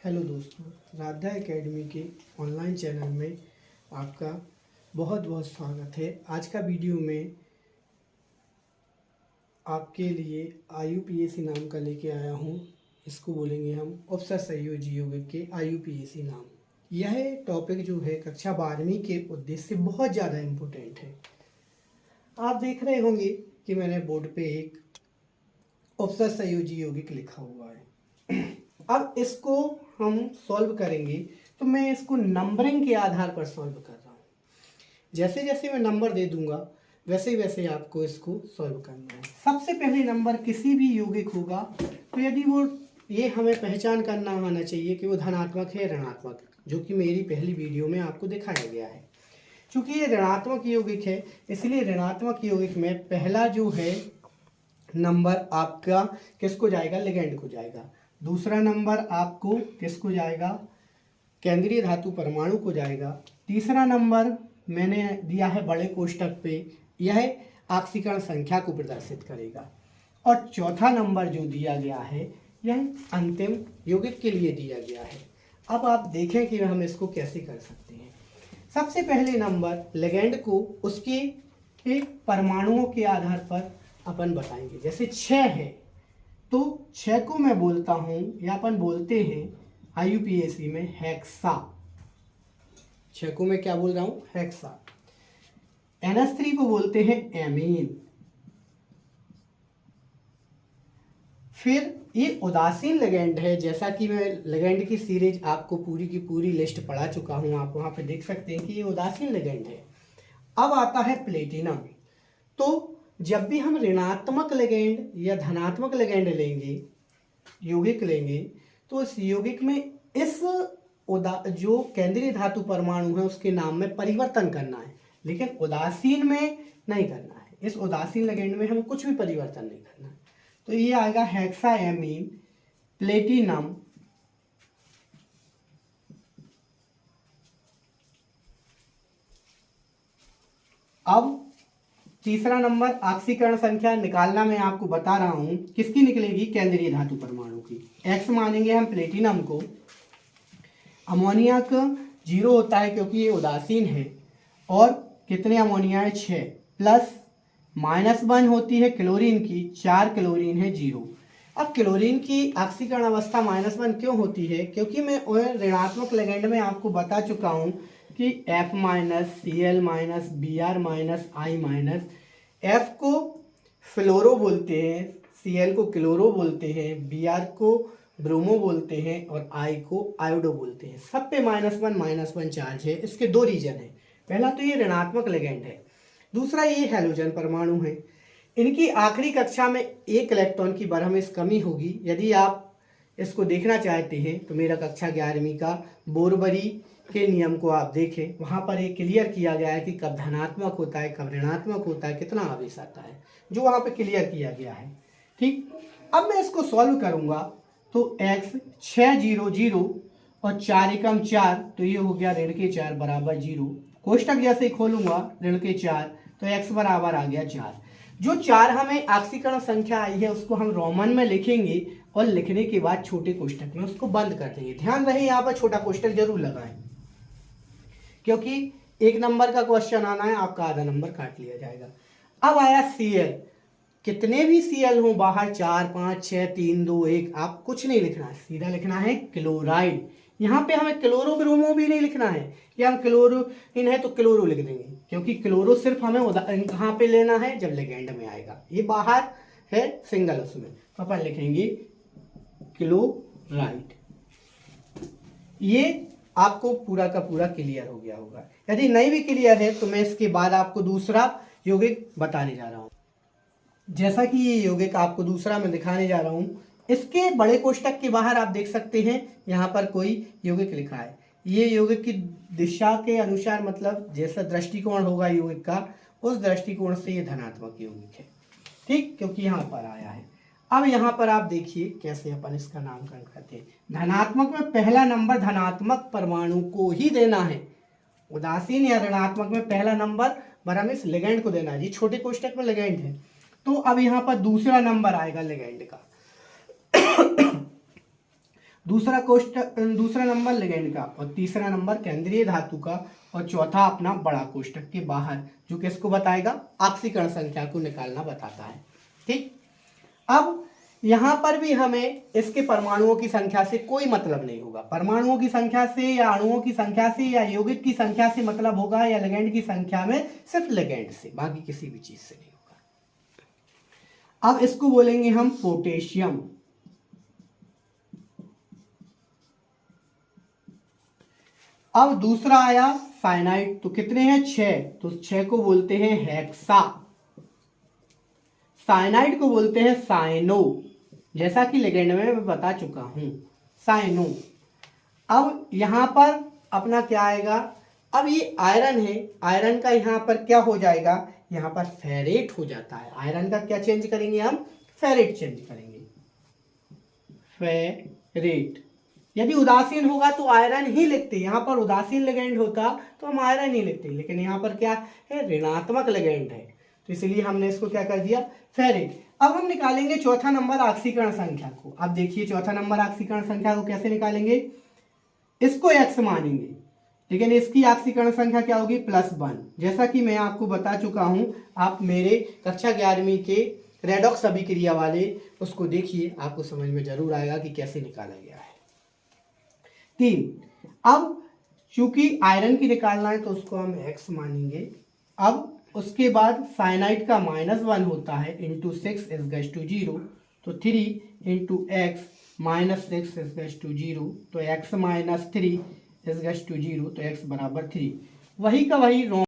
Hello दोस्तों, Radha academy के online channel में आपका बहुत बहुत स्वागत है। आज का वीडियो में आपके लिए IUPAC नाम का लेके आया हूँ। इसको बोलेंगे हम उपसर संयोजी यौगिक के IUPAC नाम। यह टॉपिक जो है कक्षा 12वीं के उद्देश्य से बहुत ज़्यादा इम्पोर्टेंट है। आप देख रहे होंगे कि मैंने बोर्ड पे एक उपसर संयोजी यौगिक लिखा हुआ है। अब इसको हम सॉल्व करेंगे तो मैं इसको नंबरिंग के आधार पर सॉल्व कर रहा हूँ। जैसे जैसे मैं नंबर दे दूंगा वैसे वैसे आपको इसको सॉल्व करना है। सबसे पहले नंबर किसी भी यौगिक होगा तो यदि वो ये हमें पहचान करना आना चाहिए कि वो धनात्मक है ऋणात्मक, जो कि मेरी पहली वीडियो में आपको दिखाया गया है। चूँकि ये ऋणात्मक यौगिक है इसलिए ऋणात्मक यौगिक में पहला जो है नंबर आपका किसको जाएगा, लिगैंड को जाएगा। दूसरा नंबर आपको किसको जाएगा, केंद्रीय धातु परमाणु को जाएगा। तीसरा नंबर मैंने दिया है बड़े कोष्ठक पे, यह ऑक्सीकरण संख्या को प्रदर्शित करेगा। और चौथा नंबर जो दिया गया है यह अंतिम यौगिक के लिए दिया गया है। अब आप देखें कि हम इसको कैसे कर सकते हैं। सबसे पहले नंबर लिगैंड को उसके परमाणुओं के आधार पर अपन बताएंगे। जैसे 6 है तो 6 को मैं बोलता हूं या अपन बोलते हैं IUPAC में हेक्सा। 6 को मैं क्या बोल रहा हूं, हेक्सा। NH3 को बोलते हैं एमीन। फिर ये उदासीन लिगैंड है, जैसा कि मैं लिगैंड की सीरीज आपको पूरी की पूरी लिस्ट पढ़ा चुका हूं, आप वहां पे देख सकते हैं कि ये उदासीन लिगैंड है। अब आता है प्लेटिनम। तो जब भी हम ऋणात्मक लिगैंड या धनात्मक लिगैंड लेंगे, यौगिक लेंगे, तो इस यौगिक में इस जो केंद्रीय धातु परमाणु है उसके नाम में परिवर्तन करना है, लेकिन उदासीन में नहीं करना है। इस उदासीन लिगैंड में हमें कुछ भी परिवर्तन नहीं करना है। तो ये आएगा हेक्साएमीन प्लेटिनम। अब तीसरा नंबर ऑक्सीकरण संख्या निकालना मैं आपको बता रहा हूं, किसकी निकलेगी, केंद्रीय धातु परमाणु की। X मानेंगे हम प्लेटिनम को। अमोनिया का 0 होता है क्योंकि ये उदासीन है। और कितने अमोनिया है, 6, प्लस -1 होती है क्लोरीन की, 4 क्लोरीन है 0। अब क्लोरीन की ऑक्सीकरण अवस्था -1 क्यों होती है, क्योंकि मैं ऋणात्मक लिगैंड में आपको बता चुका हूं कि F-, Cl-, Br-, I-। F को फ्लोरो बोलते हैं, Cl को क्लोरो बोलते हैं, Br को ब्रोमो बोलते हैं और I को आयोडो बोलते हैं। सब पे -1 चार्ज है। इसके 2 रीजन है। पहला तो ये ऋणात्मक लिगैंड है, दूसरा ये हैलोजन परमाणु है। इनकी आखिरी कक्षा में 1 इलेक्ट्रॉन की बरहमिश कमी होगी। यदि आप इसको देखना चाहते हैं तो मेरा कक्षा 11वीं का बोरबरी के नियम को आप देखें, वहां पर एक क्लियर किया गया है कि कब धनात्मक होता है, कब ऋणात्मक होता है, कितना आवेश आता है, जो वहां पे क्लियर किया गया है। ठीक, अब मैं इसको सॉल्व करूंगा तो x 6 0 0 और 4 एकम 4, तो ये हो गया ऋण के 4 बराबर 0। कोष्टक जैसे खोलूंगा ऋण के 4 तो x बराबर आ गया 4। जो 4 हमें ऑक्सीकरण संख्या आई है उसको हम रोमन में लिखेंगे और लिखने के बाद छोटे कोष्टक में उसको बंद कर देंगे। ध्यान रहे यहाँ पर छोटा कोष्टक जरूर लगाएं, क्योंकि 1 नंबर का क्वेश्चन आना है, आपका आधा नंबर काट लिया जाएगा। अब आया Cl। कितने भी Cl हो बाहर, 4 5 6 3 2 1, आप कुछ नहीं लिखना है, सीधा लिखना है क्लोराइड। यहाँ पे हमें क्लोरो ब्रोमो भी नहीं लिखना है, या हम क्लोरीन है तो क्लोरो लिख देंगे, क्योंकि क्लोरो सिर्फ हमें कहाँ पे लेना है, जब लिगैंड में आएगा। ये बाहर है सिंगल, उसमें तो अपन लिखेंगे क्लोराइड। ये आपको पूरा का पूरा क्लियर हो गया होगा। यदि नहीं भी क्लियर है तो मैं इसके बाद आपको दूसरा यौगिक बताने जा रहा हूँ। जैसा कि ये यौगिक आपको दूसरा मैं दिखाने जा रहा हूँ, इसके बड़े कोष्टक के बाहर आप देख सकते हैं यहाँ पर कोई यौगिक लिखा है। ये यौगिक की दिशा के अनुसार, मतलब जैसा दृष्टिकोण होगा यौगिक का, उस दृष्टिकोण से ये धनात्मक यौगिक है। ठीक, क्योंकि यहाँ पर आया है। अब यहाँ पर आप देखिए कैसे अपन इसका नामकरण करते हैं। धनात्मक में पहला नंबर धनात्मक परमाणु को ही देना है। उदासीन या ऋणात्मक में पहला नंबर बरहमिश लिगैंड को देना है। जी छोटे कोष्टक में लिगैंड है, तो अब यहाँ पर दूसरा नंबर आएगा लिगैंड का। दूसरा नंबर लिगेंड का, और तीसरा नंबर केंद्रीय धातु का, और चौथा अपना बड़ा कोष्टक के बाहर, जो किसको बताएगा, ऑक्सीकरण संख्या को निकालना बताता है। ठीक, अब यहां पर भी हमें इसके परमाणुओं की संख्या से कोई मतलब नहीं होगा। परमाणुओं की संख्या से या अणुओं की संख्या से या यौगिक की संख्या से मतलब होगा, या लिगेंड की संख्या में सिर्फ लिगेंड से, बाकी किसी भी चीज से नहीं होगा। अब इसको बोलेंगे हम पोटेशियम। अब दूसरा आया साइनाइड, तो कितने हैं, 6, तो 6 को बोलते हैं हेक्सा। साइनाइड को बोलते हैं साइनो, जैसा कि लिगेंड में मैं बता चुका हूं, साइनो। अब यहां पर अपना क्या आएगा, अब ये आयरन है, आयरन का यहां पर क्या हो जाएगा, यहां पर फेरेट हो जाता है। आयरन का क्या चेंज करेंगे हम, फेरेट चेंज करेंगे, फेरेट। यदि उदासीन होगा तो आयरन ही लिखते, यहाँ पर उदासीन लिगेंड होता तो हम आयरन ही लिखते, लेकिन यहाँ पर क्या है, ऋणात्मक लिगेंड है, तो इसलिए हमने इसको क्या कर दिया, फेरेट। अब हम निकालेंगे चौथा नंबर ऑक्सीकरण संख्या को। अब देखिए चौथा नंबर ऑक्सीकरण संख्या को कैसे निकालेंगे, इसको x मानेंगे, लेकिन इसकी ऑक्सीकरण संख्या क्या होगी, +1। जैसा कि मैं आपको बता चुका हूं, आप मेरे कक्षा 11वीं के रेडॉक्स अभिक्रिया वाले उसको देखिए, आपको समझ में जरूर आएगा कि कैसे निकाला गया है। 3, अब चूंकि आयरन की निकालना है तो उसको हम x मानेंगे। अब उसके बाद साइनाइड का -1 होता है, इंटू 6 = 0, तो 3 इंटू x -6 = 0, तो x - 3 = 0, तो x बराबर 3। वही का वही